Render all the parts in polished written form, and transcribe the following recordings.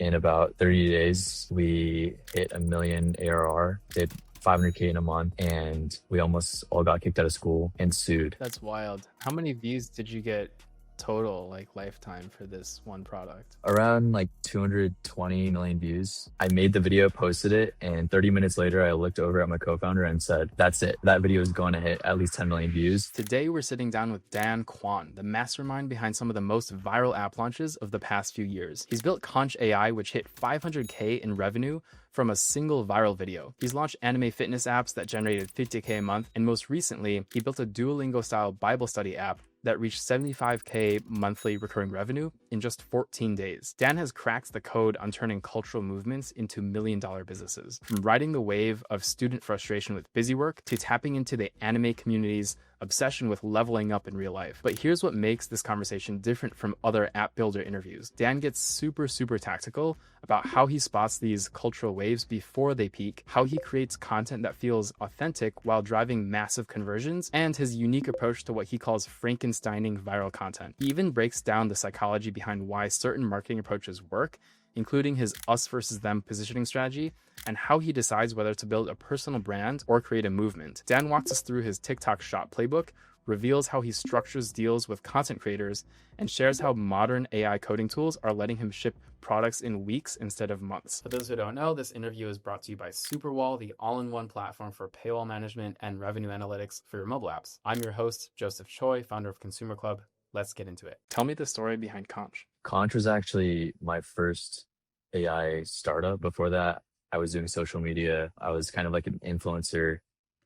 In about 30 days, we hit 1 million ARR, did 500K in a month, and we almost all got kicked out of school and sued. That's wild. How many views did you get total, like lifetime, for this one product? Around like 220 million views. I made the video, posted it, and 30 minutes later, I looked over at my co-founder and said, that's it. That video is going to hit at least 10 million views. Today, we're sitting down with Kwon, the mastermind behind some of the most viral app launches of the past few years. He's built Kunch AI, which hit 500K in revenue from a single viral video. He's launched anime fitness apps that generated 50K a month, and most recently, he built a Duolingo-style Bible study app that reached 75K monthly recurring revenue in just 14 days. Dan has cracked the code on turning cultural movements into million-dollar businesses. From riding the wave of student frustration with busy work to tapping into the anime community's obsession with leveling up in real life. But here's what makes this conversation different from other app builder interviews. Dan gets super tactical about how he spots these cultural waves before they peak, how he creates content that feels authentic while driving massive conversions, and his unique approach to what he calls Frankensteining viral content. He even breaks down the psychology behind why certain marketing approaches work, including his us versus them positioning strategy, and how he decides whether to build a personal brand or create a movement. Dan walks us through his Tik Tok Shop playbook, reveals how he structures deals with content creators, and shares how modern AI coding tools are letting him ship products in weeks instead of months. For those who don't know, this interview is brought to you by Superwall, the all-in-one platform for paywall management and revenue analytics for your mobile apps. I'm your host, Joseph Choi, founder of Consumer Club. Let's get into it. Tell me the story behind Conch. Conch was actually my first AI startup. Before that, I was doing social media. I was kind of like an influencer,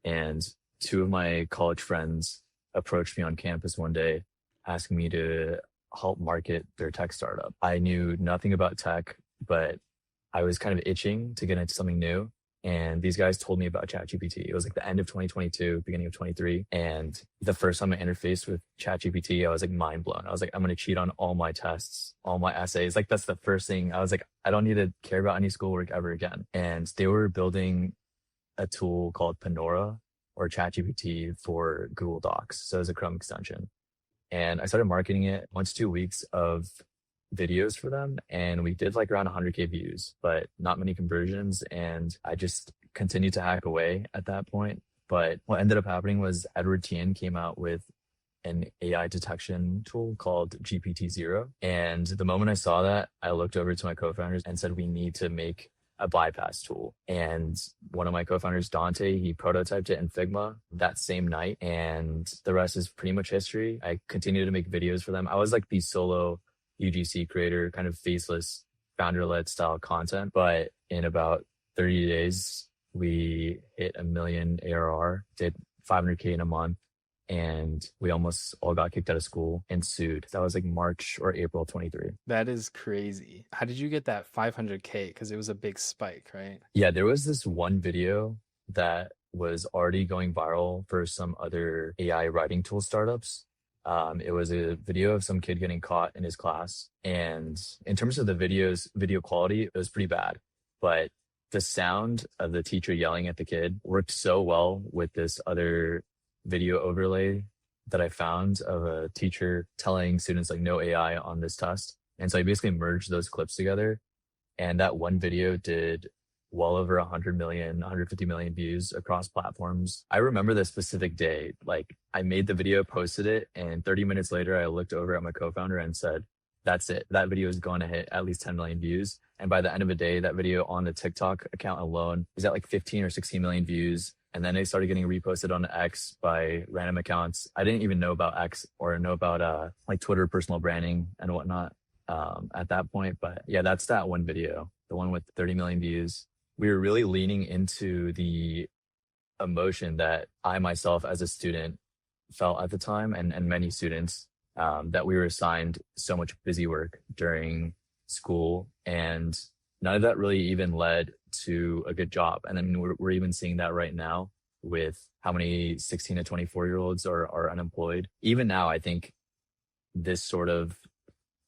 and two of my college friends approached me on campus one day asking me to help market their tech startup. I knew nothing about tech, but I was kind of itching to get into something new. And these guys told me about ChatGPT. It was like the end of 2022, beginning of 23. And the first time I interfaced with ChatGPT, I was like mind blown. I was like, I'm going to cheat on all my tests, all my essays. Like that's the first thing. I was like, I don't need to care about any schoolwork ever again. And they were building a tool called Panora or ChatGPT for Google Docs. So it was a Chrome extension. And I started marketing it 1 to 2 weeks of videos for them, and we did like around 100K views, but not many conversions. And I just continued to hack away at that point. But what ended up happening was Edward Tien came out with an AI detection tool called GPT-0. And the moment I saw that, I looked over to my co-founders and said, we need to make a bypass tool. And one of my co-founders, Dante, he prototyped it in Figma that same night. And the rest is pretty much history. I continued to make videos for them. I was like the solo UGC creator, kind of faceless, founder-led style content. But in about 30 days, we hit 1 million ARR, did 500K in a month, and we almost all got kicked out of school and sued. That was like March or April 23. That is crazy. How did you get that 500K? Because it was a big spike, right? Yeah, there was this one video that was already going viral for some other AI writing tool startups. It was a video of some kid getting caught in his class. And in terms of the video quality, it was pretty bad. But the sound of the teacher yelling at the kid worked so well with this other video overlay that I found of a teacher telling students like no AI on this test. And so I basically merged those clips together. And that one video did well over 100 million, 150 million views across platforms. I remember the specific day, like I made the video, posted it, and 30 minutes later, I looked over at my co-founder and said, that's it. That video is going to hit at least 10 million views. And by the end of the day, that video on the TikTok account alone is at like 15 or 16 million views. And then it started getting reposted on X by random accounts. I didn't even know about X or know about like Twitter personal branding and whatnot at that point. But yeah, that's that one video, the one with 30 million views. We were really leaning into the emotion that I myself as a student felt at the time, and many students, that we were assigned so much busy work during school, and none of that really even led to a good job. And I mean, we're even seeing that right now with how many 16 to 24-year-olds are unemployed. Even now, I think this sort of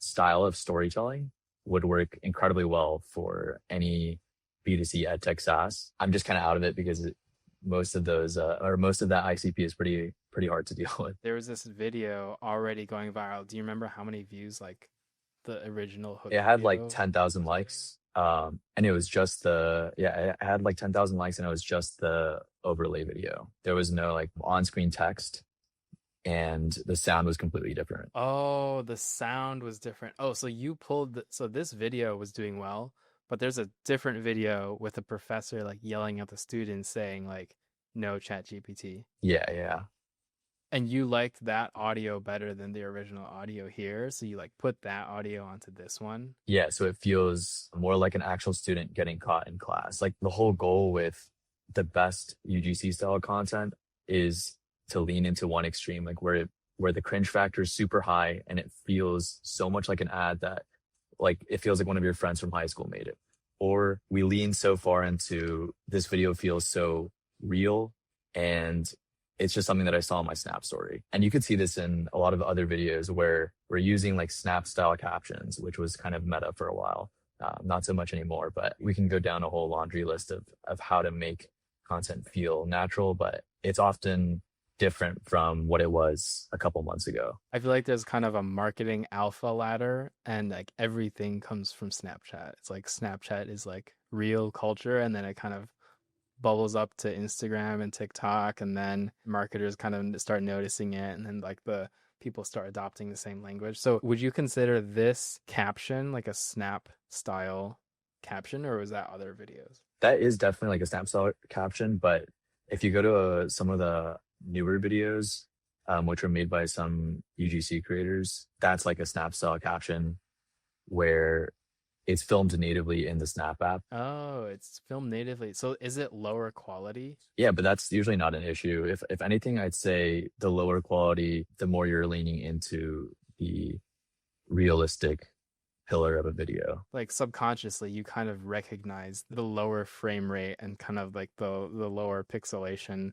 style of storytelling would work incredibly well for any B2C ed tech SaaS. I'm just kind of out of it because most of those most of that ICP is pretty hard to deal with. There was this video already going viral. Do you remember how many views like the original hook It had like video? 10,000 likes. And it was just it had like 10,000 likes and it was just the overlay video. There was no like on-screen text and the sound was completely different. Oh, the sound was different. Oh, so you pulled so this video was doing well, but there's a different video with a professor like yelling at the students saying like no chat GPT. Yeah, yeah. And you liked that audio better than the original audio here, so you like put that audio onto this one. Yeah, so it feels more like an actual student getting caught in class. Like the whole goal with the best UGC style content is to lean into one extreme, like where the cringe factor is super high and it feels so much like an ad that like it feels like one of your friends from high school made it. Or we lean so far into this video feels so real and it's just something that I saw in my Snap story. And you could see this in a lot of other videos where we're using like Snap style captions, which was kind of meta for a while. Not so much anymore, but we can go down a whole laundry list of how to make content feel natural, but it's often different from what it was a couple months ago. I feel like there's kind of a marketing alpha ladder, and like everything comes from Snapchat. It's like Snapchat is like real culture, and then it kind of bubbles up to Instagram and TikTok, and then marketers kind of start noticing it, and then like the people start adopting the same language. So would you consider this caption like a Snap style caption, or was that other videos? That is definitely like a Snap style caption, but if you go to some of the newer videos, which were made by some UGC creators, that's like a Snap style caption where it's filmed natively in the Snap app. Oh, it's filmed natively. So is it lower quality? Yeah, but that's usually not an issue. If anything, I'd say the lower quality, the more you're leaning into the realistic pillar of a video. Like subconsciously, you kind of recognize the lower frame rate and kind of like the lower pixelation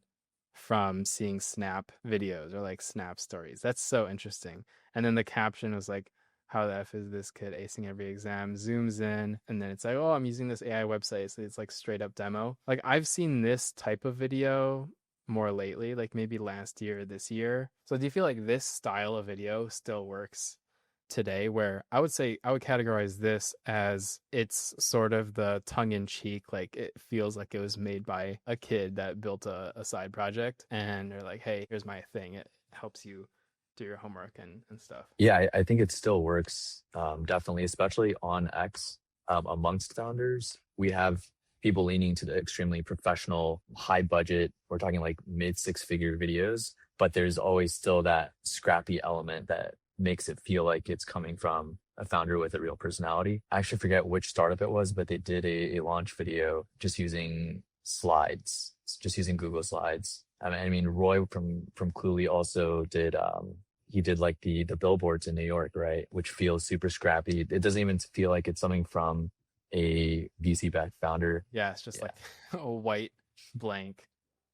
from seeing Snap videos or like Snap stories. That's so interesting. And then the caption was like, how the F is this kid acing every exam? Zooms in, and then it's like, oh, I'm using this AI website. So it's like straight up demo. Like I've seen this type of video more lately, like maybe last year, this year. So do you feel like this style of video still works today, where I would say I would categorize this as it's sort of the tongue-in-cheek, like it feels like it was made by a kid that built a side project and they're like, hey, here's my thing, it helps you do your homework and stuff. Yeah, I think it still works, definitely, especially on X. Amongst founders, we have people leaning to the extremely professional, high budget, we're talking like mid six-figure videos, but there's always still that scrappy element that makes it feel like it's coming from a founder with a real personality. I actually forget which startup it was, but they did a launch video just using slides, just using Google Slides. I mean, Roy from Cluely also did, he did like the billboards in New York, right? Which feels super scrappy. It doesn't even feel like it's something from a VC-backed founder. Yeah, it's just like a white blank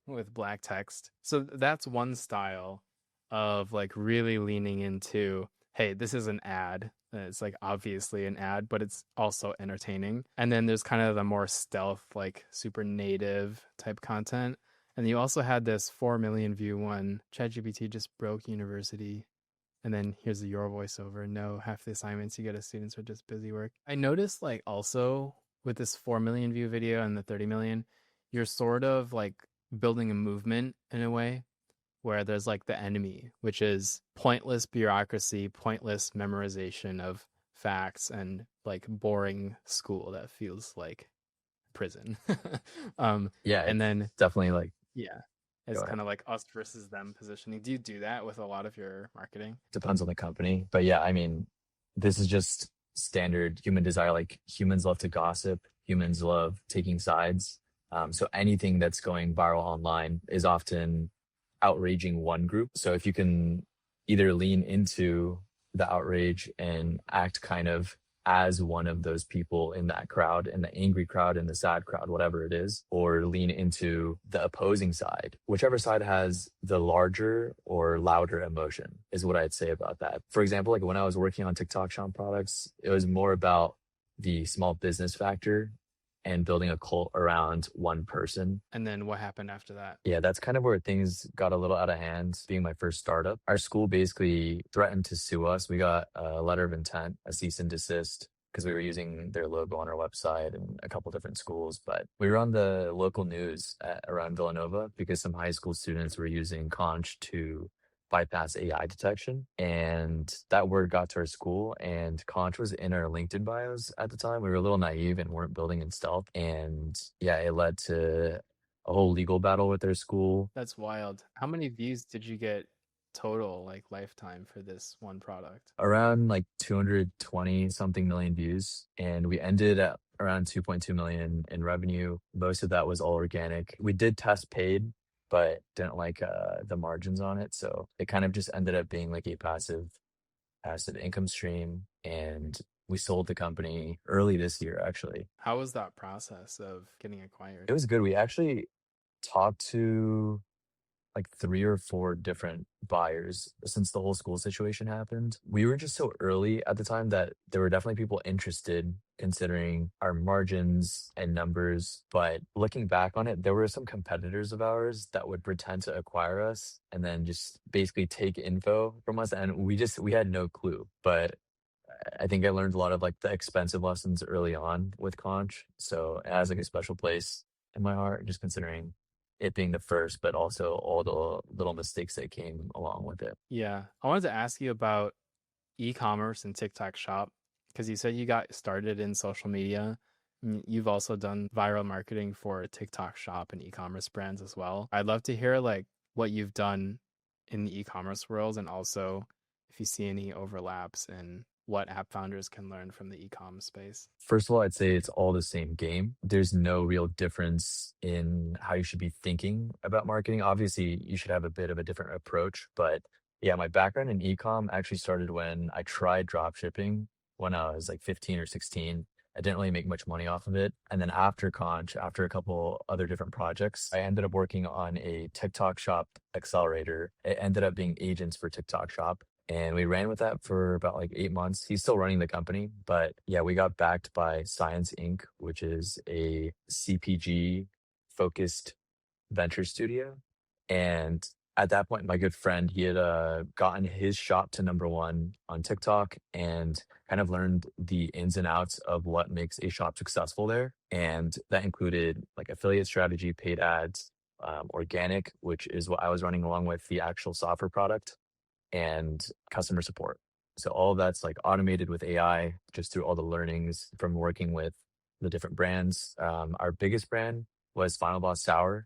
with black text. So that's one style of like really leaning into, hey, this is an ad. It's like obviously an ad, but it's also entertaining. And then there's kind of the more stealth, like super native type content. And you also had this 4 million view one, ChatGPT just broke university. And then here's your voiceover. No, half the assignments you get as students are just busy work. I noticed like also with this 4 million view video and the 30 million, you're sort of like building a movement in a way where there's like the enemy, which is pointless bureaucracy, pointless memorization of facts, and like boring school that feels like prison. Yeah, And then definitely like, yeah, it's kind of like us versus them positioning. Do you do that with a lot of your marketing? depends on the company. But yeah, I mean, this is just standard human desire. Like humans love to gossip. Humans love taking sides. So anything that's going viral online is often outraging one group. So if you can either lean into the outrage and act kind of as one of those people in that crowd, in the angry crowd, in the sad crowd, whatever it is, or lean into the opposing side, whichever side has the larger or louder emotion is what I'd say about that. For example, like when I was working on TikTok Shop products, it was more about the small business factor and building a cult around one person. And then what happened after that? Yeah, that's kind of where things got a little out of hand being my first startup. Our school basically threatened to sue us. We got a letter of intent, a cease and desist, because we were using their logo on our website and a couple different schools. But we were on the local news around Villanova because some high school students were using Conch to bypass AI detection. And that word got to our school, and Conch was in our LinkedIn bios at the time. We were a little naive and weren't building in stealth. And yeah, it led to a whole legal battle with their school. That's wild. How many views did you get total, like lifetime, for this one product? Around like 220 something million views. And we ended at around 2.2 million in revenue. Most of that was all organic. We did test paid, but didn't like the margins on it. So it kind of just ended up being like a passive income stream. And we sold the company early this year, actually. How was that process of getting acquired? It was good. We actually talked to like 3 or 4 different buyers since the whole school situation happened. We were just so early at the time that there were definitely people interested considering our margins and numbers. But looking back on it, there were some competitors of ours that would pretend to acquire us and then just basically take info from us. And we had no clue. But I think I learned a lot of like the expensive lessons early on with Conch. So it has like a special place in my heart, just considering it being the first, but also all the little mistakes that came along with it. Yeah. I wanted to ask you about e-commerce and TikTok Shop because you said you got started in social media. You've also done viral marketing for TikTok Shop and e-commerce brands as well. I'd love to hear like what you've done in the e-commerce world and also if you see any overlaps and what app founders can learn from the e-com space. First of all, I'd say it's all the same game. There's no real difference in how you should be thinking about marketing. Obviously, you should have a bit of a different approach, but yeah, my background in e-com actually started when I tried drop shipping when I was like 15 or 16. I didn't really make much money off of it. And then after Conch, after a couple other different projects, I ended up working on a TikTok Shop accelerator. It ended up being agents for TikTok Shop. And we ran with that for about like 8 months. He's still running the company, but yeah, we got backed by Science Inc., which is a CPG focused venture studio. And at that point, my good friend, he had gotten his shop to #1 on TikTok and kind of learned the ins and outs of what makes a shop successful there. And that included like affiliate strategy, paid ads, organic, which is what I was running along with the actual software product, and customer support. So all of that's like automated with AI just through all the learnings from working with the different brands. Our biggest brand was Final Boss Sour,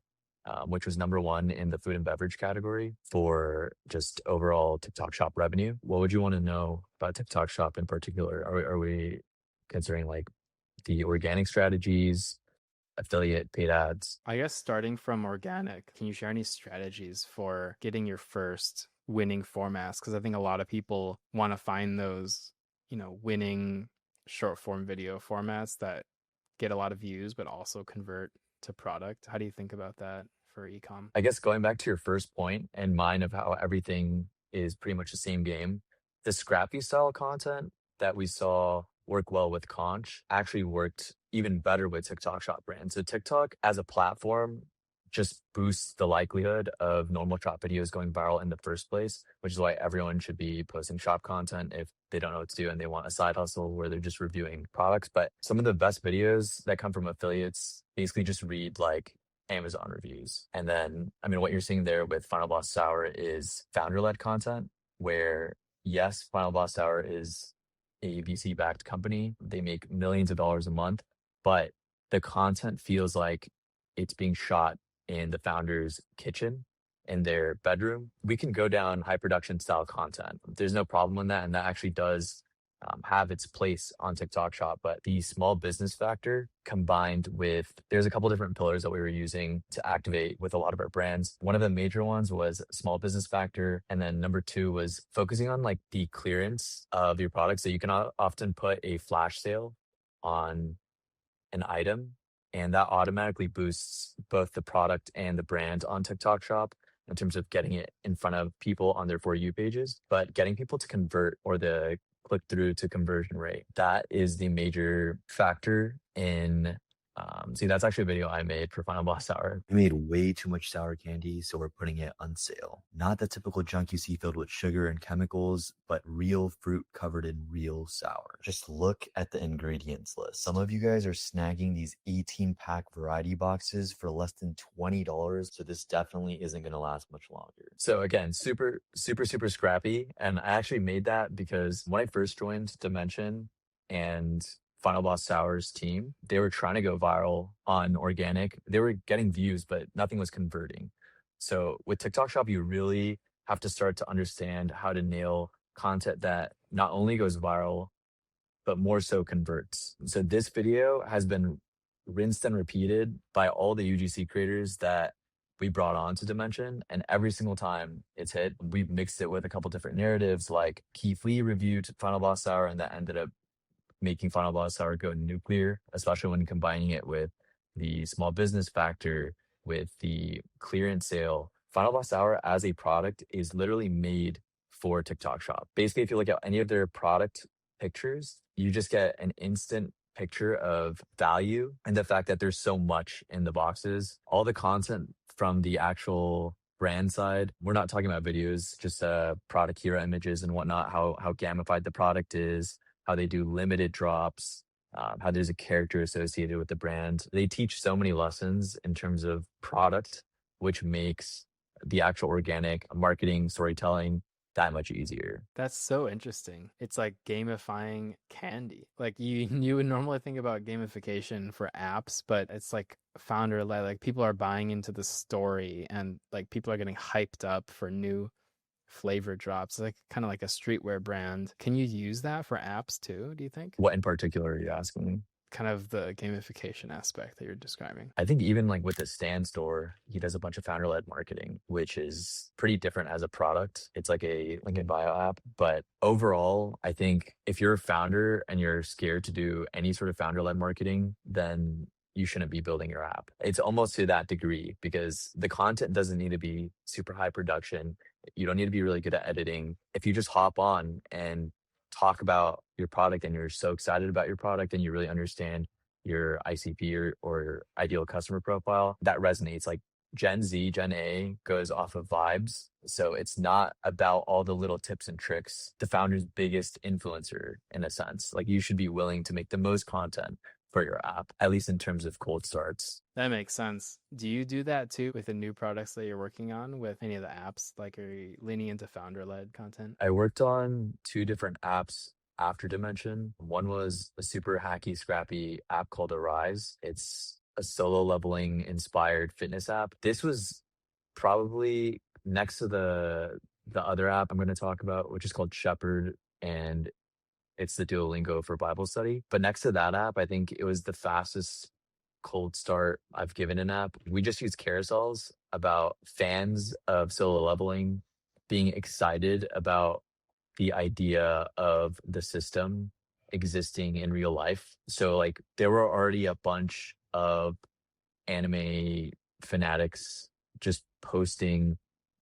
which was #1 in the food and beverage category for just overall TikTok Shop revenue. What would you want to know about TikTok Shop in particular? Are we considering like the organic strategies, affiliate, paid ads? I guess starting from organic, can you share any strategies for getting your first winning formats? Because I think a lot of people want to find those, winning short form video formats that get a lot of views, but also convert to product. How do you think about that for ecom? I guess going back to your first point and mine of how everything is pretty much the same game, the scrappy style content that we saw work well with Conch actually worked even better with TikTok Shop brands. So TikTok as a platform just boosts the likelihood of normal shop videos going viral in the first place, which is why everyone should be posting shop content if they don't know what to do and they want a side hustle where they're just reviewing products. But some of the best videos that come from affiliates basically just read like Amazon reviews. And then, I mean, what you're seeing there with Final Boss Sour is founder-led content where, yes, Final Boss Sour is a VC-backed company. They make millions of dollars a month, but the content feels like it's being shot in the founder's kitchen in their bedroom. We can go down high production style content. There's no problem in that. And that actually does have its place on TikTok Shop. But the small business factor combined with, there's a couple different pillars that we were using to activate with a lot of our brands. One of the major ones was small business factor. And then #2 was focusing on like the clearance of your products. So you can often put a flash sale on an item, and that automatically boosts both the product and the brand on TikTok Shop in terms of getting it in front of people on their For You pages. But getting people to convert, or the click through to conversion rate, that is the major factor in See, that's actually a video I made for Final Boss Hour. We made way too much sour candy, so we're putting it on sale. Not the typical junk you see filled with sugar and chemicals, but real fruit covered in real sour. Just look at the ingredients list. Some of you guys are snagging these 18-pack variety boxes for less than $20, so this definitely isn't going to last much longer. So again, super, super, super scrappy. And I actually made that because when I first joined Dimension and Final Boss Sour's team, they were trying to go viral on organic. They were getting views, but nothing was converting. So with TikTok Shop, you really have to start to understand how to nail content that not only goes viral, but more so converts. So this video has been rinsed and repeated by all the UGC creators that we brought on to Dimension. And every single time it's hit, we've mixed it with a couple different narratives, like Keith Lee reviewed Final Boss Hour, and that ended up making Final Boss Hour go nuclear, especially when combining it with the small business factor, with the clearance sale. Final Boss Hour as a product is literally made for TikTok Shop. Basically, if you look at any of their product pictures, you just get an instant picture of value and the fact that there's so much in the boxes. All the content from the actual brand side, we're not talking about videos, just product hero images and whatnot, how gamified the product is, how they do limited drops, how there's a character associated with the brand. They teach so many lessons in terms of product, which makes the actual organic marketing storytelling that much easier. That's so interesting. It's like gamifying candy. Like you would normally think about gamification for apps, but it's like founder led. Like people are buying into the story and like people are getting hyped up for new flavor drops, like kind of like a streetwear brand. Can you use that for apps too, do you think? What in particular are you asking? Kind of the gamification aspect that you're describing. I think even like with the Stan store, he does a bunch of founder-led marketing, which is pretty different as a product. It's like a LinkedIn bio app. But overall, I think if you're a founder and you're scared to do any sort of founder-led marketing, then you shouldn't be building your app. It's almost to that degree because the content doesn't need to be super high production. You don't need to be really good at editing. If you just hop on and talk about your product and you're so excited about your product and you really understand your ICP or ideal customer profile, that resonates. Like Gen Z, Gen A goes off of vibes. So it's not about all the little tips and tricks. The founder's biggest influencer, in a sense. Like you should be willing to make the most content for your app, at least in terms of cold starts. That makes sense. Do you do that too with the new products that you're working on with any of the apps? Like, are you leaning into founder-led content? I worked on two different apps after Dimension. One was a super hacky, scrappy app called Arise. It's a solo leveling inspired fitness app. This was probably next to the other app I'm going to talk about, which is called Shepherd, and it's the Duolingo for Bible study. But next to that app, I think it was the fastest cold start I've given an app. We just use carousels about fans of solo leveling being excited about the idea of the system existing in real life. So like there were already a bunch of anime fanatics just posting,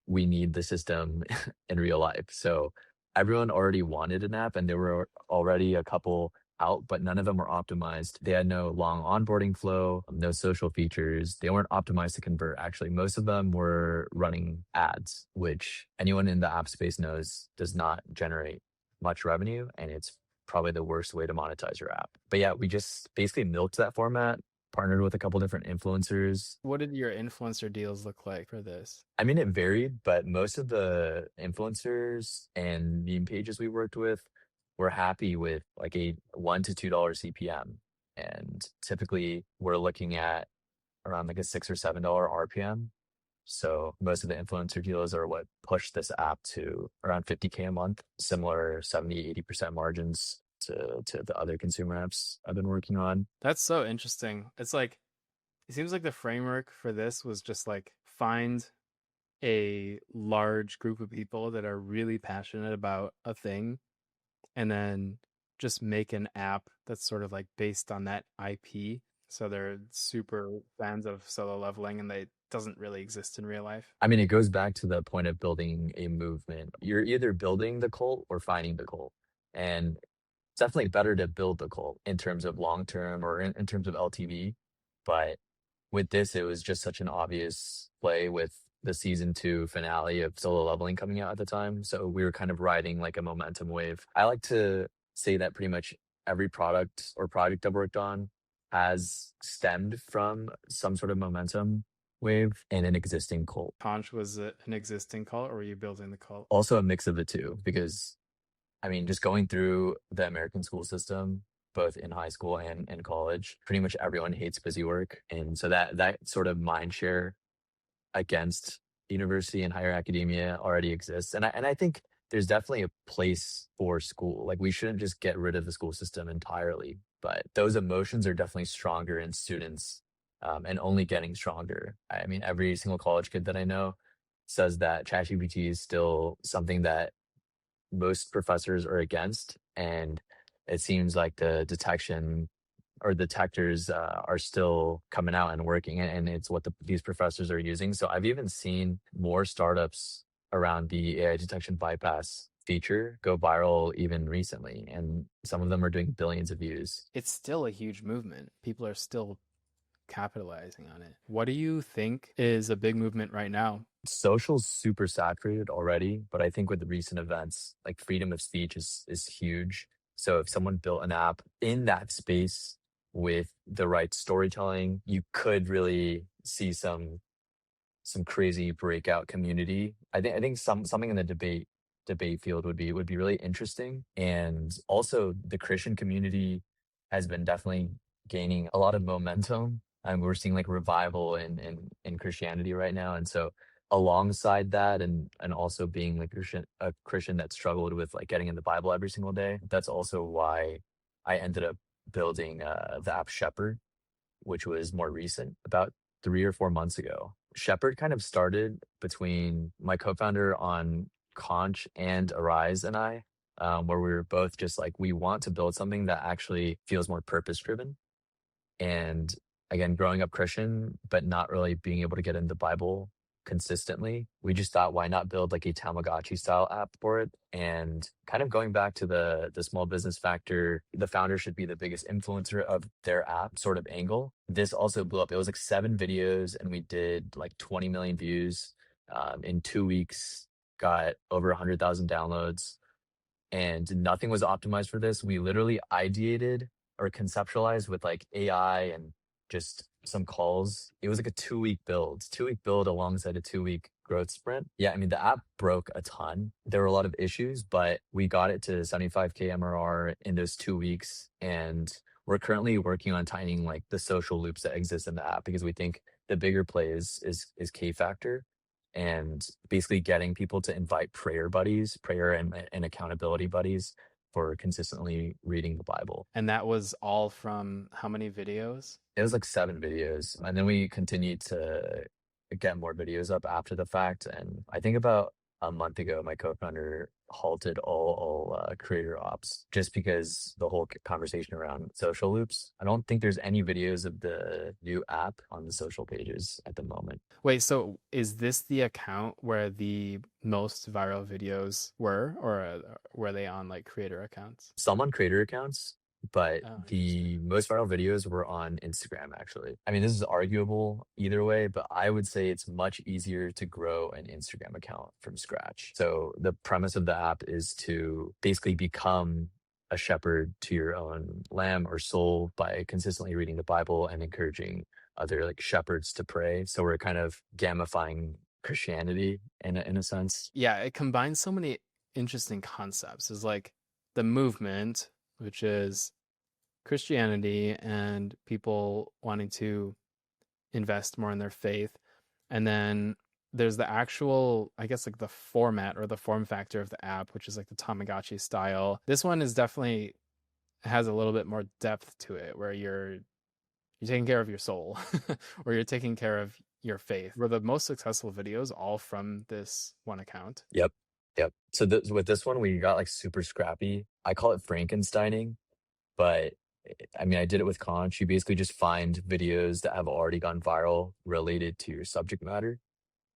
we need the system in real life. So everyone already wanted an app and there were already a couple out, but none of them were optimized. They had no long onboarding flow, no social features. They weren't optimized to convert. Actually, most of them were running ads, which anyone in the app space knows does not generate much revenue. And it's probably the worst way to monetize your app. But yeah, we just basically milked that format, partnered with a couple different influencers. What did your influencer deals look like for this? I mean, it varied, but most of the influencers and meme pages we worked with were happy with like a $1 to $2 CPM. And typically we're looking at around like a $6 or $7 RPM. So most of the influencer deals are what pushed this app to around 50K a month, similar 70-80% margins to the other consumer apps I've been working on. That's so interesting. It's like, it seems like the framework for this was just like find a large group of people that are really passionate about a thing and then just make an app that's sort of like based on that IP. So they're super fans of solo leveling and they doesn't really exist in real life. I mean, it goes back to the point of building a movement. You're either building the cult or finding the cult. And it's definitely better to build the cult in terms of long term or in terms of LTV. But with this, it was just such an obvious play with the season 2 finale of Solo Leveling coming out at the time. So we were kind of riding like a momentum wave. I like to say that pretty much every product or project I've worked on has stemmed from some sort of momentum wave and an existing cult. Conch was an existing cult, or were you building the cult? Also a mix of the two, because I mean, just going through the American school system, both in high school and in college, pretty much everyone hates busy work. And so that sort of mind share against university and higher academia already exists. And I think there's definitely a place for school. Like, we shouldn't just get rid of the school system entirely, but those emotions are definitely stronger in students, and only getting stronger. I mean, every single college kid that I know says that ChatGPT is still something that most professors are against, and it seems like the detection or detectors are still coming out and working, and it's what these professors are using. So I've even seen more startups around the AI detection bypass feature go viral even recently, and some of them are doing billions of views. It's still a huge movement. People are still capitalizing on it. What do you think is a big movement right now? Social's super saturated already, but I think with the recent events, like, freedom of speech is huge. So if someone built an app in that space with the right storytelling, you could really see some crazy breakout community. I think something in the debate field would be really interesting. And also the Christian community has been definitely gaining a lot of momentum. And we're seeing like revival in Christianity right now. And so alongside that, and also being like a Christian that struggled with like getting in the Bible every single day, that's also why I ended up building the app Shepherd, which was more recent, about 3 or 4 months ago. Shepherd kind of started between my co-founder on Conch and Arise and I, where we were both just like, we want to build something that actually feels more purpose driven. And again, growing up Christian, but not really being able to get into the Bible consistently, we just thought, why not build like a Tamagotchi style app for it? And kind of going back to the small business factor, the founder should be the biggest influencer of their app sort of angle. This also blew up. It was like 7 videos, and we did like 20 million views in 2 weeks, got over 100,000 downloads, and nothing was optimized for this. We literally ideated or conceptualized with like AI and just some calls. It was like a 2-week build alongside a 2-week growth sprint. Yeah, I mean, the app broke a ton. There were a lot of issues, but we got it to 75K MRR in those 2 weeks. And we're currently working on tightening like the social loops that exist in the app, because we think the bigger play is K factor, and basically getting people to invite prayer and accountability buddies for consistently reading the Bible. And that was all from how many videos? It was like 7 videos. And then we continued to get more videos up after the fact. And I think about a month ago, my co-founder halted all creator ops, just because the whole conversation around social loops. I don't think there's any videos of the new app on the social pages at the moment. Wait, so is this the account where the most viral videos were, or were they on like creator accounts? Some on creator accounts, but Oh, the most viral videos were on Instagram, actually. I mean, this is arguable either way, but I would say it's much easier to grow an Instagram account from scratch. So the premise of the app is to basically become a shepherd to your own lamb or soul by consistently reading the Bible and encouraging other like shepherds to pray. So we're kind of gamifying Christianity in a sense. yeah, it combines so many interesting concepts. It's like the movement, which is Christianity and people wanting to invest more in their faith. And then there's the actual, I guess, like the format or the form factor of the app, which is like the Tamagotchi style. This one is definitely has a little bit more depth to it, where you're taking care of your soul or you're taking care of your faith. Were the most successful videos all from this one account? Yep. Yep. So with this one, we got like super scrappy. I call it Frankensteining, but I mean, I did it with Conch. You basically just find videos that have already gone viral related to your subject matter,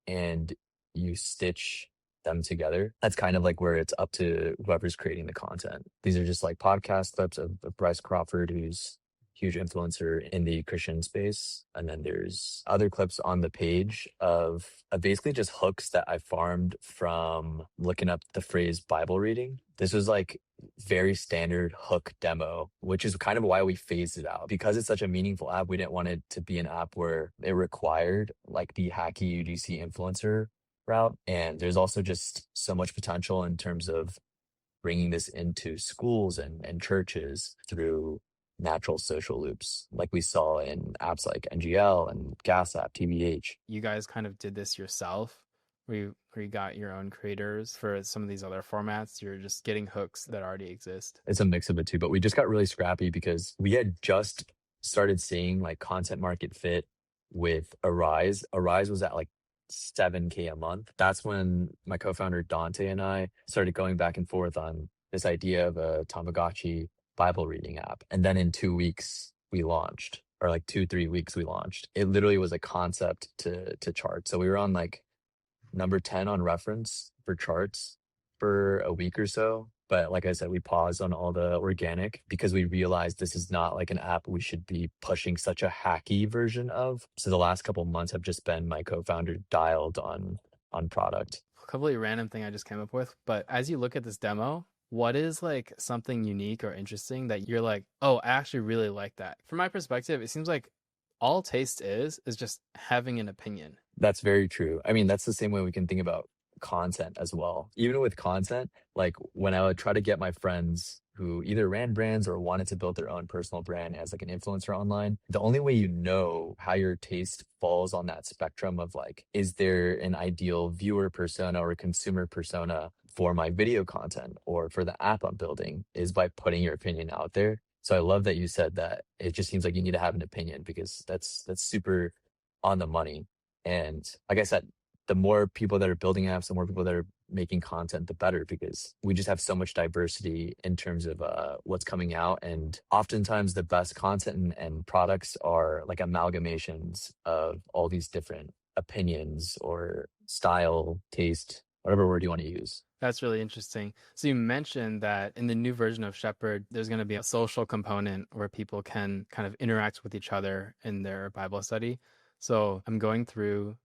and you stitch them together. That's kind of like where it's up to whoever's creating the content. These are just like podcast clips of Bryce Crawford, who's huge influencer in the Christian space. And then there's other clips on the page of basically just hooks that I farmed from looking up the phrase Bible reading. This was like very standard hook demo, which is kind of why we phased it out. Because it's such a meaningful app, we didn't want it to be an app where it required like the hacky UGC influencer route. And there's also just so much potential in terms of bringing this into schools and churches through natural social loops, like we saw in apps like NGL and Gas App, TBH. You guys kind of did this yourself, where you got your own creators for some of these other formats. You're just getting hooks that already exist. It's a mix of the two, but we just got really scrappy because we had just started seeing like content market fit with Arise. Arise was at like 7K a month. That's when my co-founder Dante and I started going back and forth on this idea of a Tamagotchi Bible reading app. And then in 2 weeks we launched, or like 2, 3 weeks we launched. It literally was a concept to chart. So we were on like number 10 on reference for charts for a week or so. But like I said, we paused on all the organic because we realized this is not like an app we should be pushing such a hacky version of. So the last couple of months have just been my co-founder dialed on product. A completely random thing I just came up with, but as you look at this demo, what is like something unique or interesting that you're like, oh, I actually really like that? From my perspective, it seems like all taste is just having an opinion. That's very true. I mean, that's the same way we can think about content as well. Even with content, like when I would try to get my friends who either ran brands or wanted to build their own personal brand as like an influencer online, the only way you know how your taste falls on that spectrum of like, is there an ideal viewer persona or consumer persona for my video content or for the app I'm building, is by putting your opinion out there. So I love that you said that. It just seems like you need to have an opinion, because that's super on the money. And like I said, the more people that are building apps, the more people that are making content, the better, because we just have so much diversity in terms of what's coming out. And oftentimes the best content and products are like amalgamations of all these different opinions or style, taste, whatever word you want to use. That's really interesting. So you mentioned that in the new version of Shepherd, there's going to be a social component where people can kind of interact with each other in their Bible study. So I'm going through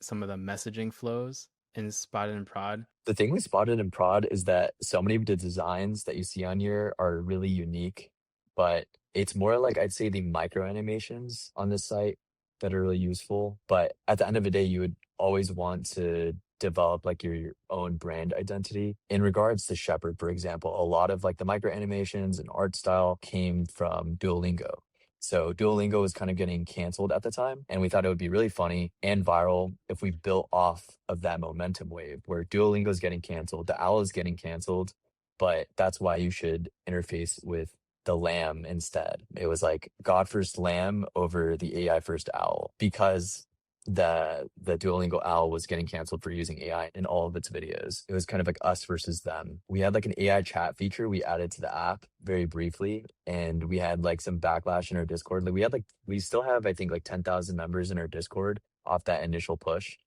some of the messaging flows in Spotted and Prod. The thing with Spotted and Prod is that so many of the designs that you see on here are really unique, but it's more like, I'd say, the micro animations on this site that are really useful. But at the end of the day, you would always want to develop like your own brand identity. In regards to Shepherd, for example, a lot of like the micro animations and art style came from Duolingo. So Duolingo was kind of getting canceled at the time, and we thought it would be really funny and viral if we built off of that momentum wave where Duolingo is getting canceled, the owl is getting canceled, but that's why you should interface with the lamb instead. It was like God first lamb over the AI first owl, because the Duolingo owl was getting canceled for using AI in all of its videos. It was kind of like us versus them. We had like an AI chat feature we added to the app very briefly, and we had like some backlash in our Discord. Like we still have, I think, like 10,000 members in our Discord off that initial push.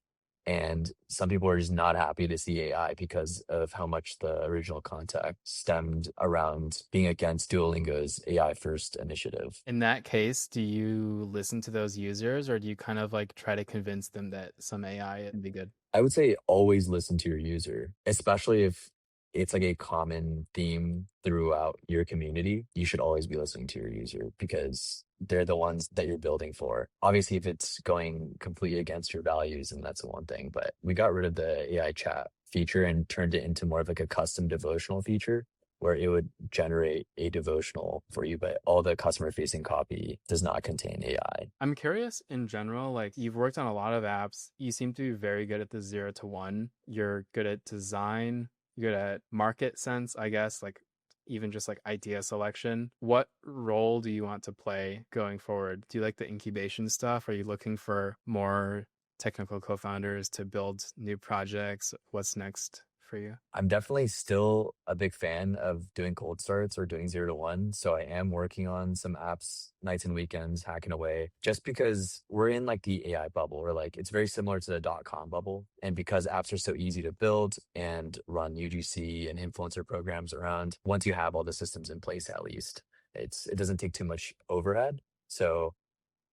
And some people are just not happy to see AI because of how much the original contact stemmed around being against Duolingo's AI first initiative. In that case, do you listen to those users, or do you kind of like try to convince them that some AI would be good? I would say always listen to your user, especially if it's like a common theme throughout your community. You should always be listening to your user, because they're the ones that you're building for. Obviously, if it's going completely against your values, and that's the one thing. But we got rid of the AI chat feature and turned it into more of like a custom devotional feature, where it would generate a devotional for you, but all the customer facing copy does not contain AI. I'm curious in general, like you've worked on a lot of apps. You seem to be very good at the 0 to 1. You're good at design. You're good at market sense, I guess, like even just like idea selection. What role do you want to play going forward? Do you like the incubation stuff? Are you looking for more technical co-founders to build new projects? What's next for you? I'm definitely still a big fan of doing cold starts or doing 0 to 1. So I am working on some apps nights and weekends, hacking away, just because we're in like the AI bubble, or like it's very similar to the .com bubble. And because apps are so easy to build and run UGC and influencer programs around, once you have all the systems in place, at least, it doesn't take too much overhead. So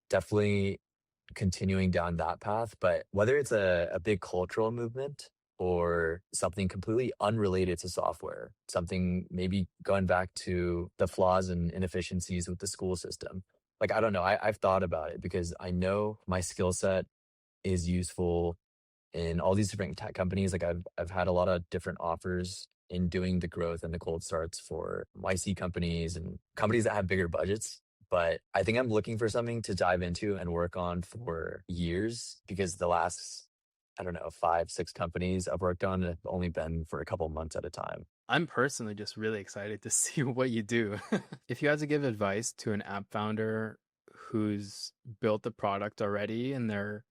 definitely continuing down that path. But whether it's a big cultural movement or something completely unrelated to software, something maybe going back to the flaws and inefficiencies with the school system. Like, I don't know. I've thought about it because I know my skill set is useful in all these different tech companies. Like I've had a lot of different offers in doing the growth and the cold starts for YC companies and companies that have bigger budgets. But I think I'm looking for something to dive into and work on for years because the last, I don't know, 5, 6 companies I've worked on have only been for a couple months at a time. I'm personally just really excited to see what you do. If you had to give advice to an app founder who's built the product already and they're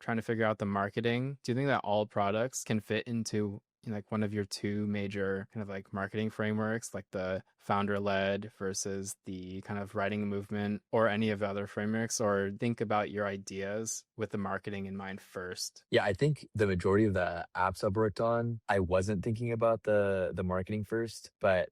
trying to figure out the marketing, do you think that all products can fit into like one of your two major kind of like marketing frameworks, like the founder led versus the kind of writing movement, or any of the other frameworks, or think about your ideas with the marketing in mind first? Yeah, I think the majority of the apps I've worked on, I wasn't thinking about the marketing first, but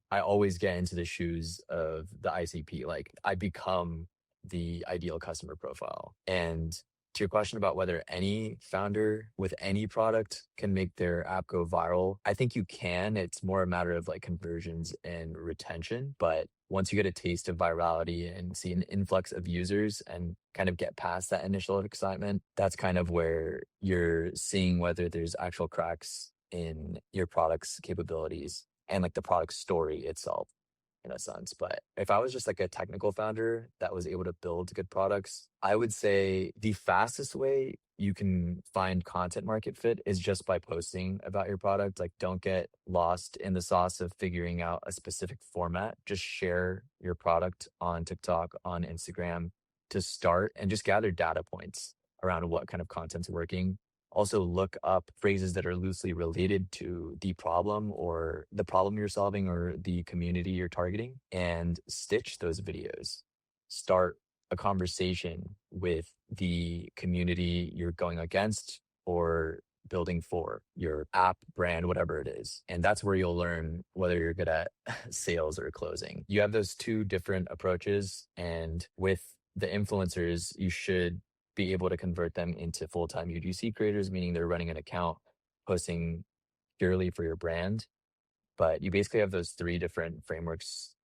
I always get into the shoes of the ICP. Like I become the ideal customer profile. And to your question about whether any founder with any product can make their app go viral, I think you can. It's more a matter of like conversions and retention. But once you get a taste of virality and see an influx of users and kind of get past that initial excitement, that's kind of where you're seeing whether there's actual cracks in your product's capabilities and like the product story itself in a sense. But if I was just like a technical founder that was able to build good products, I would say the fastest way you can find content market fit is just by posting about your product. Like, don't get lost in the sauce of figuring out a specific format. Just share your product on TikTok, on Instagram to start and just gather data points around what kind of content's working. Also look up phrases that are loosely related to the problem or the problem you're solving or the community you're targeting and stitch those videos. Start a conversation with the community you're going against or building for your app, brand, whatever it is. And that's where you'll learn whether you're good at sales or closing. You have those two different approaches. And with the influencers, you should be able to convert them into full-time UGC creators, meaning they're running an account, posting purely for your brand. But you basically have those 3 different frameworks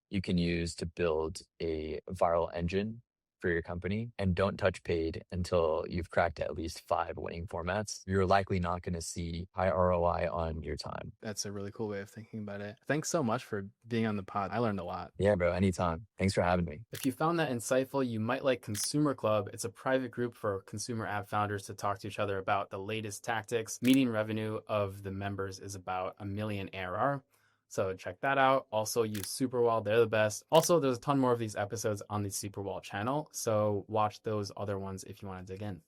you can use to build a viral engine for your company. And don't touch paid until you've cracked at least 5 winning formats. You're likely not going to see high ROI on your time. That's a really cool way of thinking about it. Thanks so much for being on the pod. I learned a lot. Yeah, bro, anytime. Thanks for having me. If you found that insightful, you might like Consumer Club. It's a private group for consumer app founders to talk to each other about the latest tactics. Median revenue of the members is about $1 million ARR. So check that out. Also use Superwall. They're the best. Also, there's a ton more of these episodes on the Superwall channel. So watch those other ones if you want to dig in.